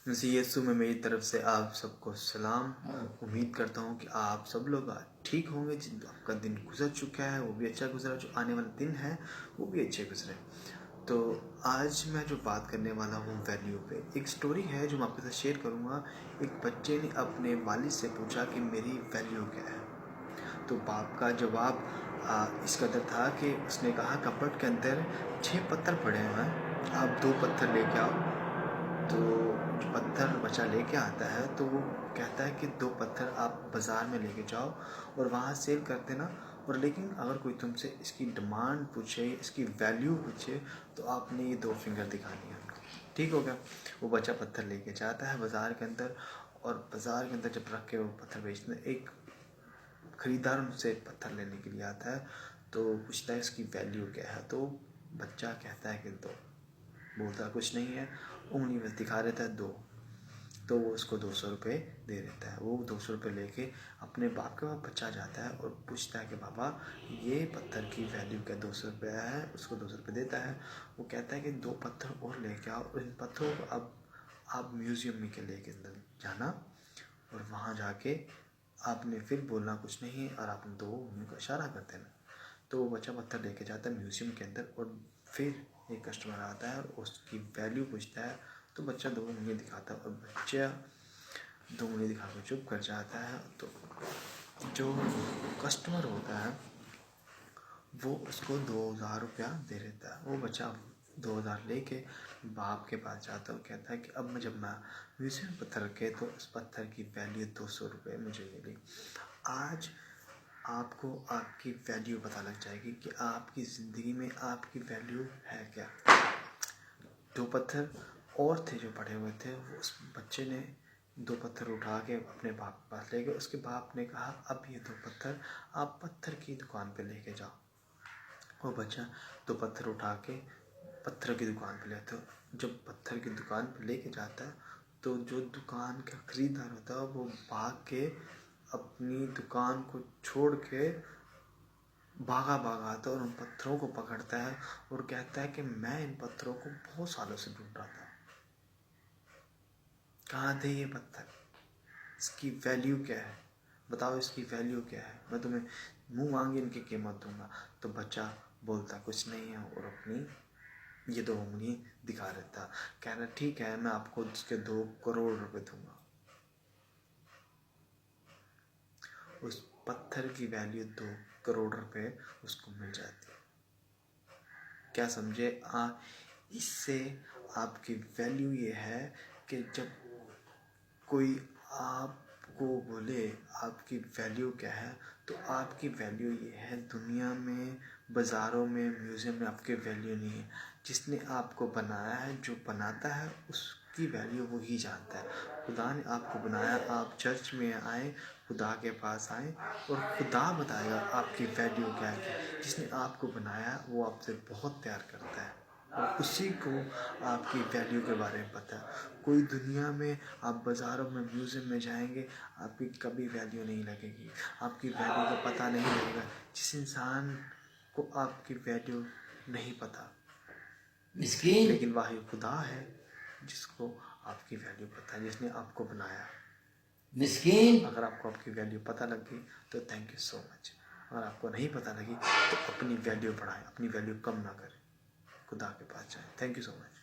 مسیح یسوع میں میری طرف سے آپ سب کو سلام. امید کرتا ہوں کہ آپ سب لوگ ٹھیک ہوں گے. جن آپ کا دن گزر چکا ہے وہ بھی اچھا گزرا, جو آنے والا دن ہے وہ بھی اچھے گزرے. تو آج میں جو بات کرنے والا ہوں ویلیو پہ, ایک سٹوری ہے جو میں آپ کے ساتھ شیئر کروں گا. ایک بچے نے اپنے والد سے پوچھا کہ میری ویلیو کیا ہے. تو باپ کا جواب اس قدر تھا کہ اس نے کہا کپبورڈ کے اندر 6 پتھر پڑے ہوئے ہیں, آپ 2 پتھر لے کے آؤ. تو جو پتھر بچہ لے کے آتا ہے تو وہ کہتا ہے کہ 2 پتھر آپ بازار میں لے کے جاؤ اور وہاں سیل کر دینا, اور لیکن اگر کوئی تم سے اس کی ڈیمانڈ پوچھے, اس کی ویلیو پوچھے, تو آپ نے یہ 2 فنگر دکھانی ہے. ٹھیک ہو گیا. وہ بچہ پتھر لے کے جاتا ہے بازار کے اندر, اور بازار کے اندر جب رکھ کے وہ پتھر بیچتے ہیں, ایک خریدار ان سے پتھر لینے کے لیے آتا ہے. تو پوچھتا ہے اس کی ویلیو کیا ہے. تو بچہ کہتا ہے کہ 2. بولتا کچھ نہیں ہے, انگلی میں دکھا دیتا ہے 2. تو وہ اس کو 200 روپے دے دیتا ہے. وہ 200 روپے لے کے اپنے باپ کے پاس بچہ جاتا ہے اور پوچھتا ہے کہ بابا یہ پتھر کی ویلیو کیا 200 روپے ہے. اس کو 200 روپے دیتا ہے. وہ کہتا ہے کہ 2 پتھر اور لے کے آؤ, اور ان پتھروں کو اب آپ میوزیم میں کے لے کے اندر جانا, اور وہاں جا کے آپ نے پھر بولنا کچھ نہیں ہے, اور آپ نے 2 انگلی کو اشارہ کر دینا. تو وہ بچہ پتھر لے کے جاتا ہے میوزیم کے اندر, اور پھر ایک کسٹمر آتا ہے اور اس کی ویلیو پوچھتا ہے. تو بچہ 2 انگلی دکھاتا ہے, اور بچہ 2 انگلی دکھا کے چپ کر جاتا ہے. تو جو کسٹمر ہوتا ہے وہ اس کو 2000 روپیہ دے دیتا ہے. وہ بچہ 2000 لے کے باپ کے پاس جاتا ہے اور کہتا ہے کہ اب جب میں میوزیم میں پتھر رکھے تو اس پتھر کی ویلیو 200 روپے مجھے ملی. آج آپ کو آپ کی ویلیو پتہ لگ جائے گی کہ آپ کی زندگی میں آپ کی ویلیو ہے کیا. 2 پتھر اور تھے جو پڑے ہوئے تھے. اس بچے نے 2 پتھر اٹھا کے اپنے باپ کے پاس لے گئے. اس کے باپ نے کہا اب یہ 2 پتھر آپ پتھر کی دکان پہ لے کے جاؤ. وہ بچہ 2 پتھر اٹھا کے پتھر کی دکان پہ لیتا ہے. جب پتھر کی دکان پہ لے کے جاتا ہے تو جو دکان کا خریدار ہوتا ہے وہ بھاگ کے اپنی دکان کو چھوڑ کے بھاگا آتا ہے, اور ان پتھروں کو پکڑتا ہے اور کہتا ہے کہ میں ان پتھروں کو بہت سالوں سے ڈھونڈ رہا تھا. کہاں تھے یہ پتھر, اس کی ویلیو کیا ہے, بتاؤ اس کی ویلیو کیا ہے, میں تمہیں منہ مانگے ان کی قیمت دوں گا. تو بچہ بولتا کچھ نہیں ہے اور اپنی یہ 2 انگلی دکھا دیتا. کہہ رہا ٹھیک ہے میں آپ کو اس کے 2 کروڑ روپے دوں گا. اس پتھر کی ویلیو 2 کروڑ روپے اس کو مل جاتی ہے. کیا سمجھے اس سے آپ کی ویلیو یہ ہے کہ جب کوئی آپ کو بولے آپ کی ویلیو کیا ہے, تو آپ کی ویلیو یہ ہے دنیا میں, بازاروں میں, میوزیم میں آپ کی ویلیو نہیں ہے. جس نے آپ کو بنایا ہے, جو بناتا ہے اس کی ویلیو وہی جانتا ہے. خدا نے آپ کو بنایا, آپ چرچ میں آئیں, خدا کے پاس آئیں, اور خدا بتائے گا آپ کی ویلیو کیا ہے. جس نے آپ کو بنایا وہ آپ سے بہت پیار کرتا ہے, اور اسی کو آپ کی ویلیو کے بارے میں پتہ ہے. کوئی دنیا میں آپ بازاروں میں, میوزیم میں جائیں گے, آپ کی کبھی ویلیو نہیں لگے گی, آپ کی ویلیو کا پتہ نہیں لگے گا. جس انسان کو آپ کی ویلیو نہیں پتہ, لیکن وہی خدا ہے جس کو آپ کی ویلیو پتہ ہے, جس نے آپ کو بنایا. اگر آپ کو آپ کی ویلیو پتہ لگ گئی تو تھینک یو سو مچ. اگر آپ کو نہیں پتہ لگی تو اپنی ویلیو بڑھائیں, اپنی ویلیو کم نہ کریں, خدا کے پاس جائیں. Thank you so much.